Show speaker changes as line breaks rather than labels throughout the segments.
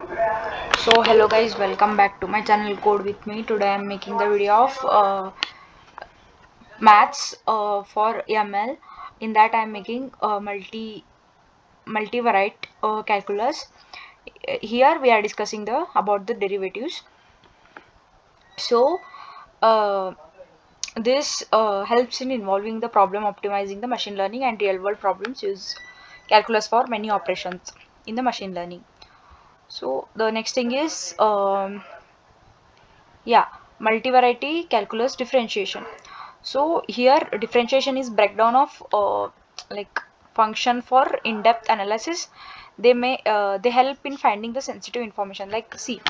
So hello guys, welcome back to my channel Code with me. Today I'm making the video of maths for AIML. In that I'm making multivariate calculus. Here we are discussing the about the derivatives. So uh, this helps in involving the problem optimizing the machine learning and real world problems. Use calculus for many operations in the machine learning. So the next thing is yeah, multivariate calculus differentiation. So here differentiation is breakdown of like function for in-depth analysis. They help in finding the sensitive information. Like see,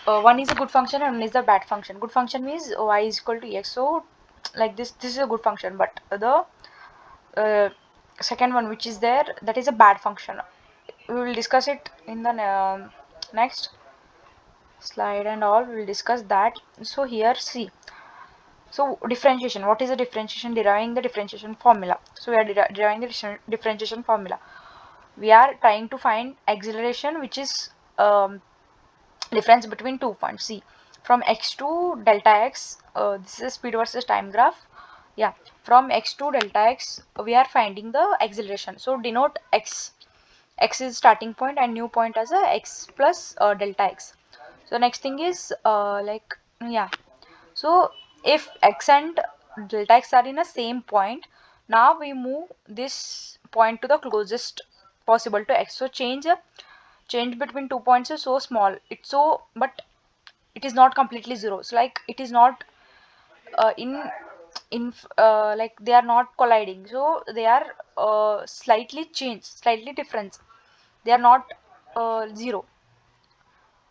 one is a good function and one is a bad function. Good function means y is equal to x. So like this is a good function, but the uh, second one which is there, that is a bad function. We will discuss it in the next slide and all. We will discuss that. So here see, so differentiation, what is the differentiation? Deriving the differentiation formula. So we are deriving the differentiation formula. We are trying to find acceleration, which is difference between two points. See, from x to delta x, this is speed versus time graph. Yeah, from x to delta x we are finding the acceleration. So denote x is starting point and new point as a x plus delta x. So next thing is yeah, so if x and delta x are in a same point, now we move this point to the closest possible to x. So change between 2 points is so small. It's so, but it is not completely zero. So like it is not in like they are not colliding. So they are slightly changed, slightly different. They are not zero.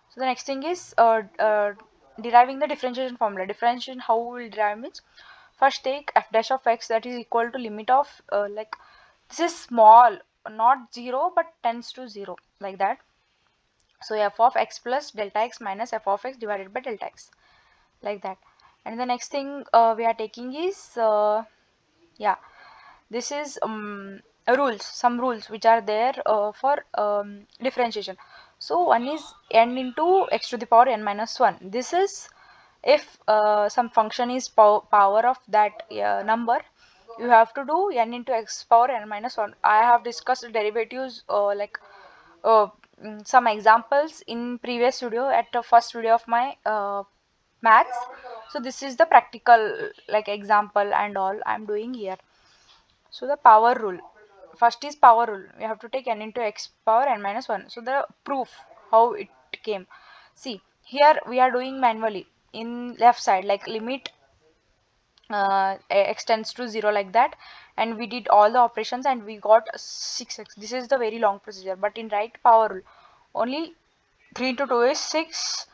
So the next thing is deriving the differentiation formula. Differentiation, how we will derive means, first take f dash of x, that is equal to limit of like this is small, not 0 but tends to 0, like that. So f of x plus delta x minus f of x divided by delta x, like that. And the next thing we are taking is yeah, this is rules, some rules which are there for differentiation. So one is n into x to the power n minus 1. This is if some function is power of that number, you have to do n into x power n minus 1. I have discussed derivatives uh, some examples in previous video, at the first video of my maths. So this is the practical like example and all I'm doing here. So the power rule, first is power rule. We have to take n into x power n minus 1. So the proof, how it came. See, here we are doing manually in left side, like limit x tends to 0, like that, and we did all the operations and we got 6x. This is the very long procedure, but in right power rule, only 3 into 2 is 6,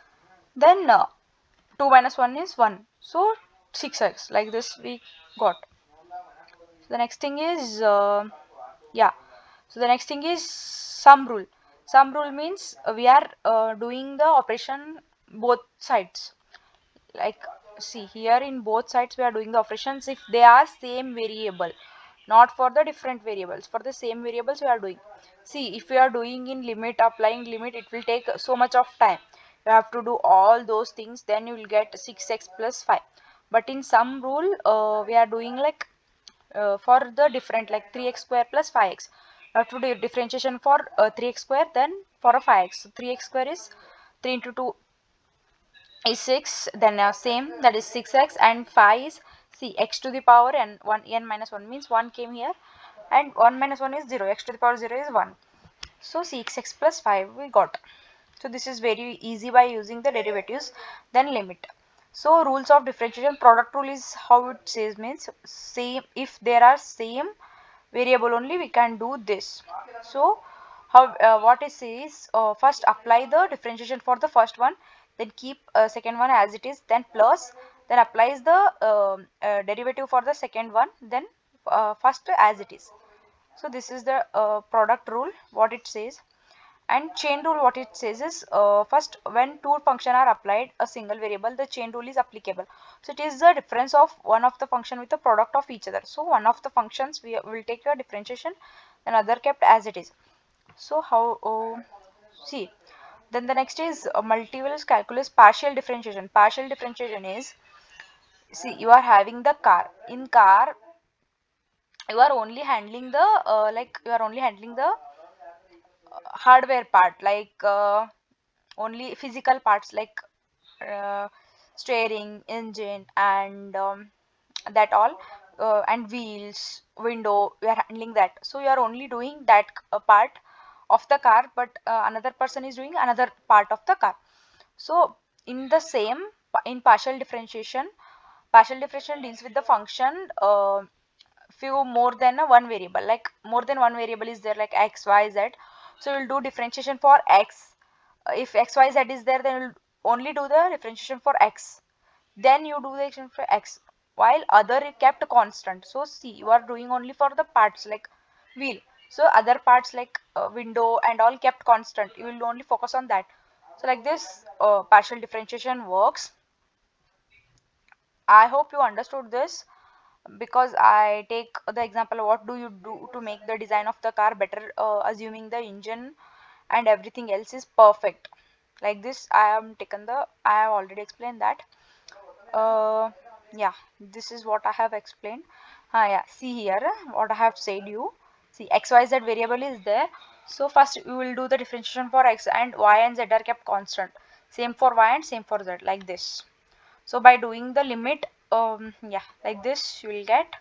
then 2 minus 1 is 1, so 6x, like this we got. The next thing is yeah, so the next thing is sum rule. Sum rule means we are doing the operation both sides. Like see, here in both sides we are doing the operations if they are same variable, not for the different variables, for the same variables we are doing. See, if we are doing in limit, applying limit, it will take so much of time. You have to do all those things, then you will get 6x plus 5. But in sum rule we are doing like for the different, like 3x square plus 5x. You have to do differentiation for 3x square, then for a 5x. So 3x square is 3 into 2 is 6, then same, that is 6x, and 5 is, see, x to the power and 1 n minus 1 means 1 came here, and 1 minus 1 is 0, x to the power 0 is 1. So 6x plus 5 we got. So this is very easy by using the derivatives, then limit. So rules of differentiation, product rule is how it says, means same, if there are same variable only we can do this. So how what it says, first apply the differentiation for the first one, then keep second one as it is, then plus, then applies the derivative for the second one, then first as it is. So this is the product rule, what it says. And chain rule, what it says is, first when two function are applied a single variable, the chain rule is applicable. So it is the difference of one of the function with the product of each other. So one of the functions we will take a differentiation, then other kept as it is. So how see, Then the next is multivariate calculus partial differentiation. Partial differentiation is, see, you are having the car. In car, you are only handling the hardware part, like only physical parts like uh, steering, engine, and that all, and wheels, window. We are handling that. So you are only doing that part of the car, but another person is doing another part of the car. So in the same, in partial differentiation deals with the function few more than one variable, like more than one variable is there, like x, y, z. So we'll do differentiation for x. If x, y, z is there, then we'll only do the differentiation for x. Then you do the differentiation for x, while other is kept constant. So see, you are doing only for the parts like wheel. So other parts like window and all kept constant. You will only focus on that. So like this, partial differentiation works. I hope you understood this, because I take the example of what do you do to make the design of the car better, assuming the engine and everything else is perfect. Like this, I have already explained that. Yeah, this is what I have explained. Yeah, see here what I have said you. See, xyz variable is there. So first we will do the differentiation for x, and y and z are kept constant. Same for y and same for z, like this. So by doing the limit, yeah, like this you will get,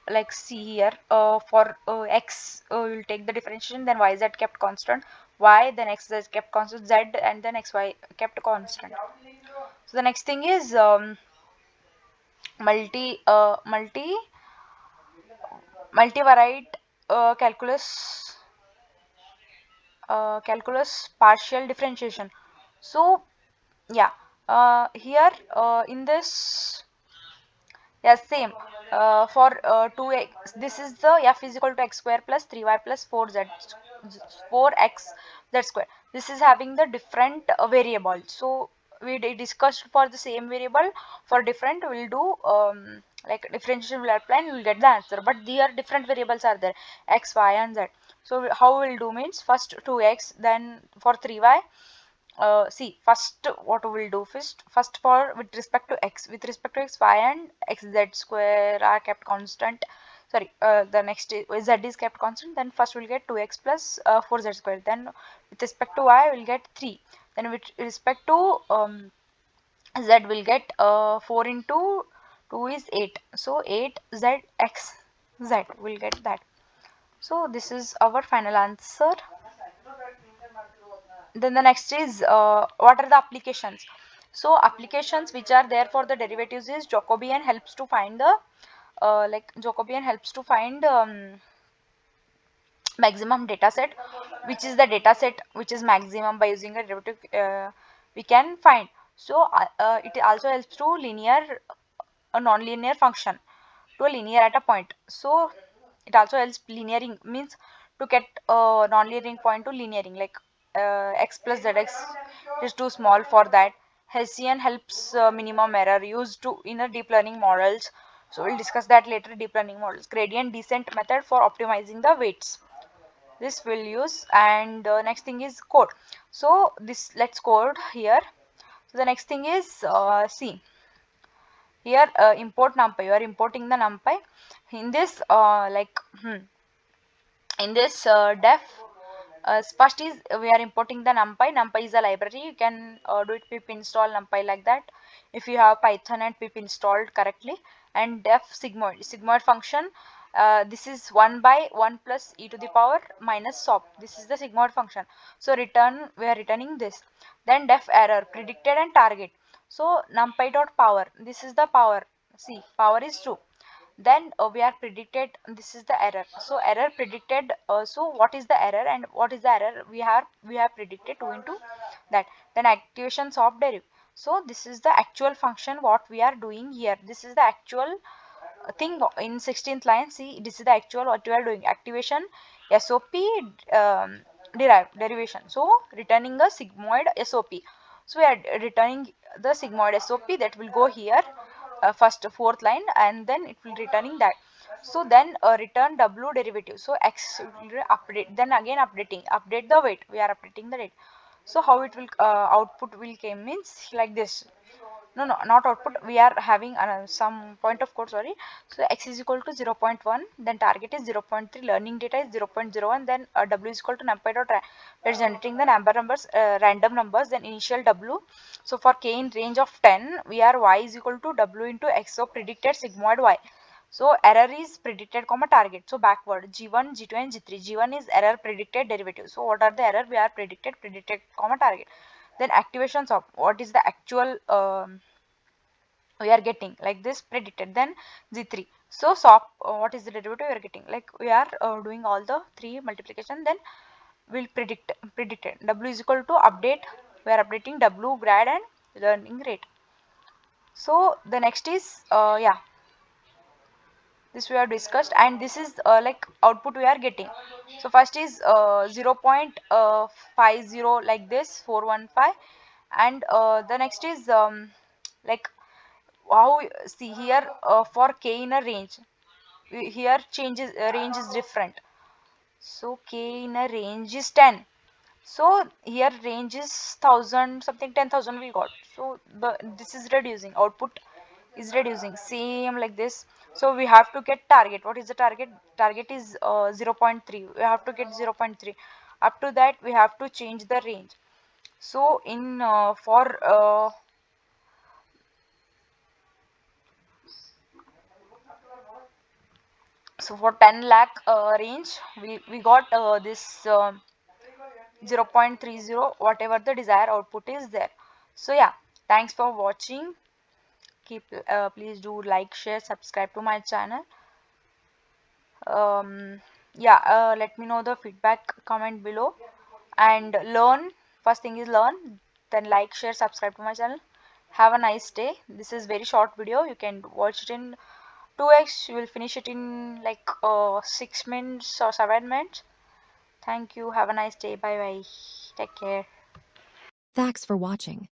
like see here, for x, you'll take the differentiation, then yz kept constant, y, then xz kept constant, z, and then xy kept constant. So the next thing is multi multi multivariate calculus partial differentiation. So yeah, here in this, yeah, same. For 2x, this is the f is equal to x square plus 3y plus 4x z square. This is having the different variable. So we discussed for the same variable, for different we'll do like differentiation will apply and we'll get the answer. But there different variables are there, x, y, and z. So how we'll do means, first 2x, then for 3y. See, first what we'll do, first for with respect to x, y and xz square are kept constant. Sorry, the next is z is kept constant. Then first we'll get 2x plus 4z square. Then with respect to y we'll get 3. Then with respect to z we'll get 4 into 2 is 8. So 8z x z will get that. So this is our final answer. Then the next is what are the applications. So applications which are there for the derivatives is Jacobian helps to find the Jacobian helps to find maximum data set, which is the data set which is maximum by using a derivative we can find. So it also helps to linear a non-linear function to a linear at a point. So it also helps linearing, means to get a non-linearing point to linearing, like x plus zx is too small for that. Hessian helps minimum error used to in a deep learning models. So we'll discuss that later. Deep learning models. Gradient descent method for optimizing the weights, this will use. And next thing is code. So this, let's code here. So the next thing is see here, import numpy. You are importing the numpy in this in this def. First is we are importing the numpy. Numpy is a library. You can do it pip install numpy, like that if you have Python and pip installed correctly. And def sigmoid function, this is 1 by 1 plus e to the power minus sop. This is the sigmoid function. So return, we are returning this. Then def error, predicted and target. So numpy dot power, this is the power. See, power is true. Then we are predicted, this is the error. So error predicted, so what is the error and what is the error, we have predicted 2 into that. Then activation of deriv. So this is the actual function what we are doing here. This is the actual thing in 16th line. See, this is the actual what we are doing, activation sop derivation. So returning a sigmoid sop. So we are returning the sigmoid sop that will go here, first fourth line, and then it will returning that. So then return w derivative. So x will update, then again update the weight, we are updating the rate. So how it will output will came means like this. No, no, not output. We are having some point of code, sorry. So x is equal to 0.1, then target is 0.3, learning data is 0.01, then w is equal to numpy dot we're generating the number numbers, random numbers, then initial w. So for k in range of 10, we are y is equal to w into x, so predicted sigmoid y. So error is predicted comma target. So backward g1, g2 and g3. G1 is error predicted derivative. So what are the error? We are predicted comma target. Then activations of what is the actual we are getting like this predicted. Then g3. So SOP what is the derivative we are getting? Like we are doing all the three multiplication. Then we'll predicted. W is equal to update. We are updating W grad and learning rate. So the next is yeah, this we have discussed, and this is like output we are getting. So first is 0.50 like this 415, and the next is like how see here for k in a range, here changes range is different. So k in a range is 10. So here range is 1000 something, 10,000 we got. So this is reducing, output is reducing same like this. So we have to get target. What is the target? Target is 0.3. We have to get 0.3. Up to that we have to change the range. So in for 10 lakh range, we got this 0.30, whatever the desired output is there. So yeah, thanks for watching. Keep please do like, share, subscribe to my channel. Yeah, let me know the feedback, comment below, and learn. First thing is learn, then like, share, subscribe to my channel. Have a nice day. This is very short video, you can watch it in 2x. You will finish it in like 6 minutes or 7 minutes. Thank you. Have a nice day. Bye bye. Take care.
Thanks for watching.